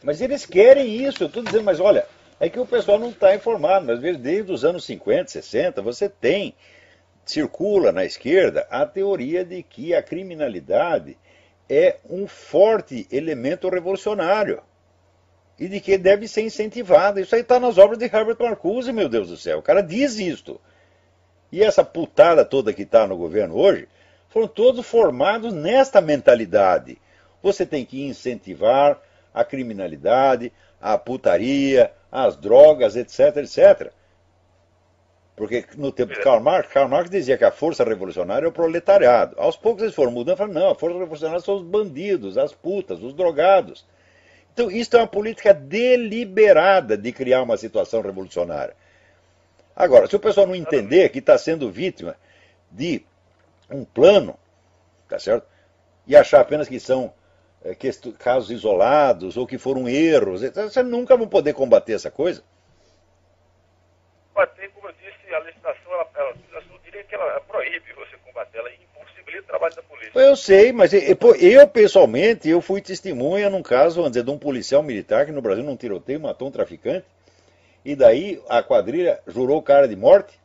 Mas eles querem isso, eu estou dizendo, mas olha, é que o pessoal não está informado, mas desde os anos 50, 60, você tem, circula na esquerda a teoria de que a criminalidade é um forte elemento revolucionário e de que deve ser incentivada. Isso aí está nas obras de Herbert Marcuse, meu Deus do céu. O cara diz isto. E essa putada toda que está no governo hoje, foram todos formados nesta mentalidade. Você tem que incentivar a criminalidade, a putaria, as drogas, etc, etc. Porque no tempo de Karl Marx dizia que a força revolucionária é o proletariado. Aos poucos eles foram mudando e falaram, não, a força revolucionária são os bandidos, as putas, os drogados. Então isso é uma política deliberada de criar uma situação revolucionária. Agora, se o pessoal não entender que está sendo vítima de um plano, tá certo? E achar apenas que são casos isolados ou que foram erros, você nunca vai poder combater essa coisa. Combater, como eu disse, a legislação, eu diria que ela proíbe você combater, ela impossibilita o trabalho da polícia. Eu sei, mas eu pessoalmente, eu fui testemunha num caso, vamos dizer, de um policial militar que no Brasil num tiroteio matou um traficante, e daí a quadrilha jurou o cara de morte,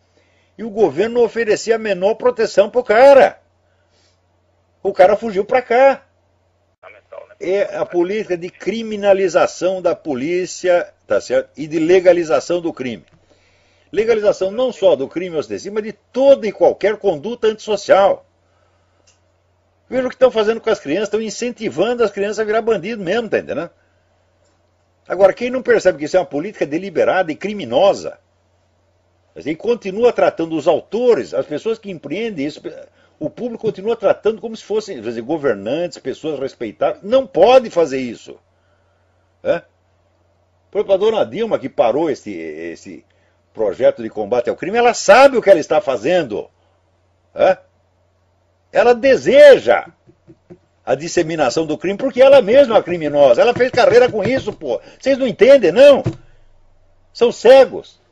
e o governo não oferecia a menor proteção pro cara. O cara fugiu para cá. É a política de criminalização da polícia, tá certo? E de legalização do crime. Legalização não só do crime ostensivo, mas de toda e qualquer conduta antissocial. Veja o que estão fazendo com as crianças, estão incentivando as crianças a virar bandido mesmo, tá entendendo? Agora, quem não percebe que isso é uma política deliberada e criminosa, e continua tratando os autores, as pessoas que empreendem isso, o público continua tratando como se fossem dizer, governantes, pessoas respeitáveis. Não pode fazer isso. Por exemplo, a dona Dilma, que parou esse projeto de combate ao crime, ela sabe o que ela está fazendo. Ela deseja a disseminação do crime, porque ela mesma é uma criminosa. Ela fez carreira com isso, pô. Vocês não entendem, não? São cegos.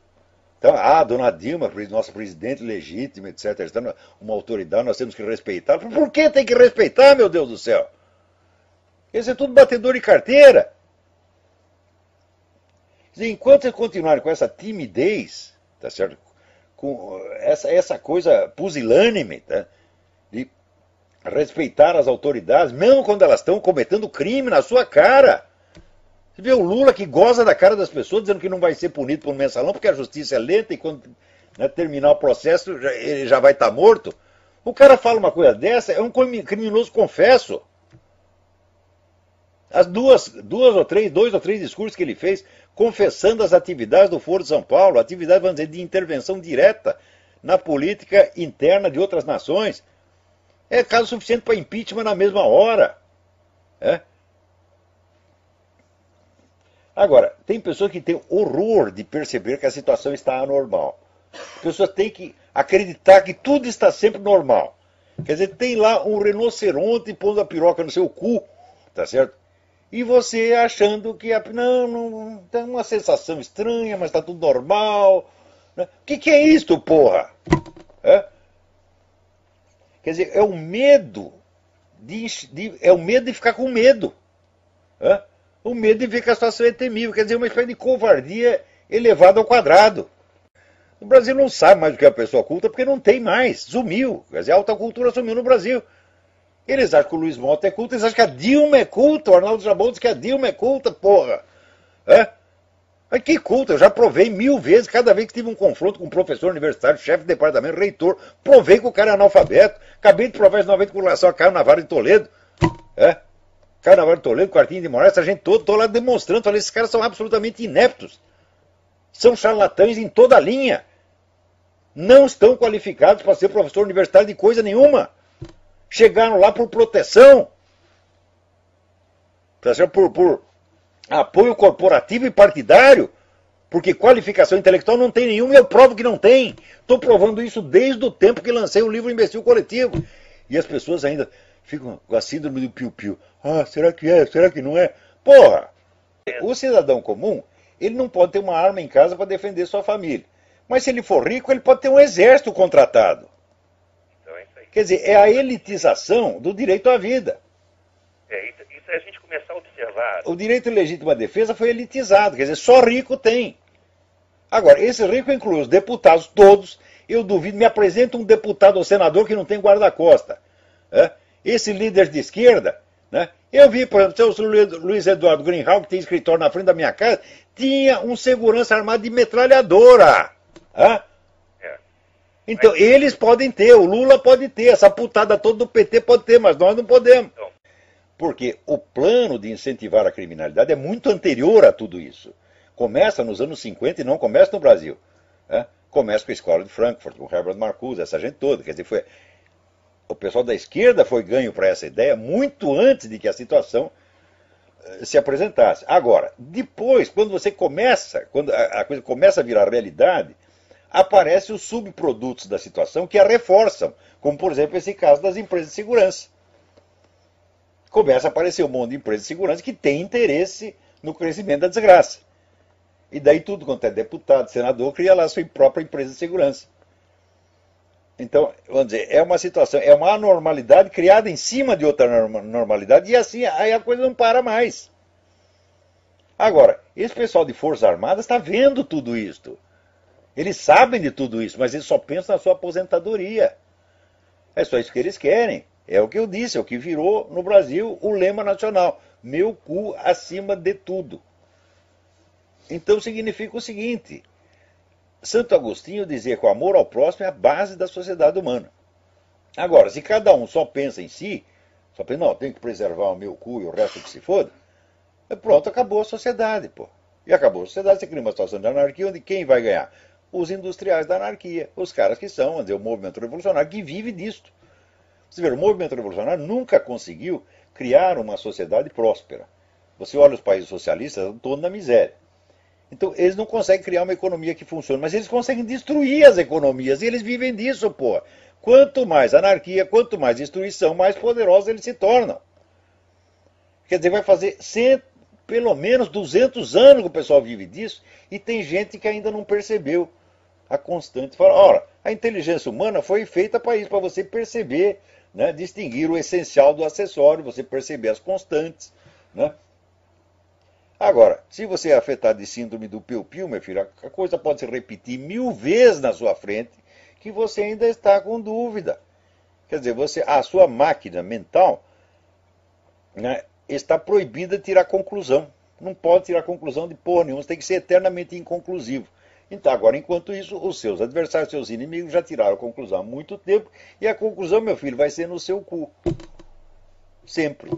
Então, dona Dilma, nossa presidente legítima, etc., uma autoridade, nós temos que respeitar. Por que tem que respeitar, meu Deus do céu? Esse é tudo batedor de carteira. Enquanto eles continuarem com essa timidez, tá certo? Com essa coisa pusilânime, tá? De respeitar as autoridades, mesmo quando elas estão cometendo crime na sua cara. Você vê o Lula que goza da cara das pessoas, dizendo que não vai ser punido por um mensalão, porque a justiça é lenta e quando terminar o processo ele já vai estar morto. O cara fala uma coisa dessa, é um criminoso confesso. As dois ou três discursos que ele fez, confessando as atividades do Foro de São Paulo, atividades, vamos dizer, de intervenção direta na política interna de outras nações, é caso suficiente para impeachment na mesma hora. Agora, tem pessoas que têm horror de perceber que a situação está anormal. Pessoas têm que acreditar que tudo está sempre normal. Quer dizer, tem lá um rinoceronte pondo a piroca no seu cu, tá certo? E você achando que não tem uma sensação estranha, mas está tudo normal. Né? O que é isto, porra? Quer dizer, é o medo de ficar com medo. O medo de ver que a situação é temível, quer dizer, uma espécie de covardia elevada ao quadrado. O Brasil não sabe mais o que é a pessoa culta, porque não tem mais, sumiu. Quer dizer, a alta cultura sumiu no Brasil. Eles acham que o Luiz Mota é culto, eles acham que a Dilma é culta, o Arnaldo Jabot diz que a Dilma é culta, porra. Mas que culta, eu já provei 1000 vezes, cada vez que tive um confronto com um professor universitário, chefe de departamento, reitor, provei que o cara é analfabeto. Acabei de provar isso novamente com relação a Caio Navarro de Toledo. Caio Navarro de Toledo, Quartinho de Moraes, essa gente toda, estou lá demonstrando, falei, esses caras são absolutamente ineptos. São charlatães em toda a linha. Não estão qualificados para ser professor universitário de coisa nenhuma. Chegaram lá por proteção. Por apoio corporativo e partidário. Porque qualificação intelectual não tem nenhuma e eu provo que não tem. Estou provando isso desde o tempo que lancei o livro Imbecil Coletivo. E as pessoas ainda ficam com a síndrome do piu-piu. Será que é? Será que não é? Porra! O cidadão comum, ele não pode ter uma arma em casa para defender sua família. Mas se ele for rico, ele pode ter um exército contratado. Então é isso aí. Quer dizer, é a elitização do direito à vida. E se a gente começar a observar... O direito à legítima defesa foi elitizado, quer dizer, só rico tem. Agora, esse rico inclui os deputados todos. Eu duvido, me apresenta um deputado ou senador que não tem guarda-costa. Esse líder de esquerda, né? Eu vi, por exemplo, o Luiz Eduardo Greenhalgh, que tem escritório na frente da minha casa, tinha um segurança armado de metralhadora. Então, eles podem ter, o Lula pode ter, essa putada toda do PT pode ter, mas nós não podemos. Porque o plano de incentivar a criminalidade é muito anterior a tudo isso. Começa nos anos 50 e não começa no Brasil. Começa com a escola de Frankfurt, com Herbert Marcuse, essa gente toda. Quer dizer, o pessoal da esquerda foi ganho para essa ideia muito antes de que a situação se apresentasse. Agora, depois, quando a coisa começa a virar realidade, aparecem os subprodutos da situação que a reforçam, como, por exemplo, esse caso das empresas de segurança. Começa a aparecer um monte de empresas de segurança que tem interesse no crescimento da desgraça. E daí tudo quanto é deputado, senador, cria lá a sua própria empresa de segurança. Então, vamos dizer, é uma situação, é uma anormalidade criada em cima de outra normalidade, e assim aí a coisa não para mais. Agora, esse pessoal de Forças Armadas está vendo tudo isso. Eles sabem de tudo isso, mas eles só pensam na sua aposentadoria. É só isso que eles querem. É o que eu disse, é o que virou no Brasil o lema nacional. Meu cu acima de tudo. Então significa o seguinte: Santo Agostinho dizia que o amor ao próximo é a base da sociedade humana. Agora, se cada um só pensa em si, só pensa, não, tem que preservar o meu cu e o resto que se foda, pronto, acabou a sociedade, pô. E acabou a sociedade, você cria uma situação de anarquia onde quem vai ganhar? Os industriais da anarquia, os caras que são, vamos dizer, o movimento revolucionário que vive disto. Você vê, o movimento revolucionário nunca conseguiu criar uma sociedade próspera. Você olha os países socialistas, estão todos na miséria. Então, eles não conseguem criar uma economia que funcione, mas eles conseguem destruir as economias, e eles vivem disso, pô. Quanto mais anarquia, quanto mais destruição, mais poderosos eles se tornam. Quer dizer, vai fazer pelo menos 200 anos que o pessoal vive disso, e tem gente que ainda não percebeu a constante. Fala, ora, a inteligência humana foi feita para isso, para você perceber, né, distinguir o essencial do acessório, você perceber as constantes, né? Agora, se você é afetado de síndrome do piu-piu, meu filho, a coisa pode se repetir 1000 vezes na sua frente que você ainda está com dúvida. Quer dizer, a sua máquina mental, né, está proibida de tirar conclusão. Não pode tirar conclusão de porra nenhuma, você tem que ser eternamente inconclusivo. Então, agora, enquanto isso, os seus adversários, seus inimigos já tiraram a conclusão há muito tempo, e a conclusão, meu filho, vai ser no seu cu. Sempre.